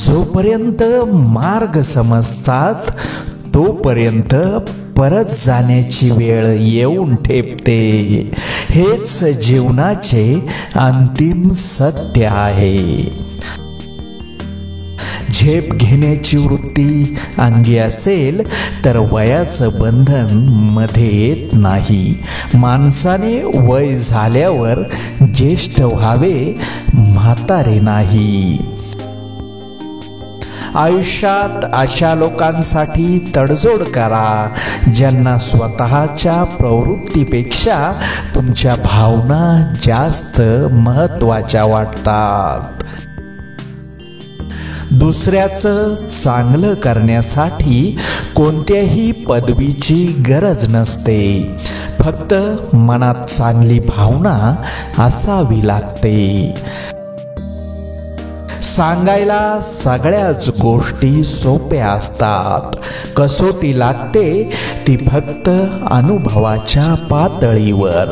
जोपर्यंत मार्ग समजतात तोपर्यंत परत जाण्याची वेळ येऊन ठेपते. हेच जीवनाचे अंतिम सत्य आहे. झेप घेण्याची वृत्ती अंगी असेल तर वयाचं बंधन मध्ये येत नाही. माणसाने वय झाल्यावर ज्येष्ठ व्हावे, म्हातारे नाही. आयुष्यात अशा लोकांसाठी तडजोड करा ज्यांना स्वतःच्या प्रवृत्तीपेक्षा तुमच्या भावना जास्त महत्त्वाच्या वाटतात. दुसऱ्याचं चांगलं करण्यासाठी कोणत्याही पदवीची गरज नसते. फक्त मनात चांगली भावना असावी लागते. सांगायला सगळ्याच गोष्टी सोप्या असतात. कसोटी लागते ती फक्त अनुभवाच्या पातळीवर.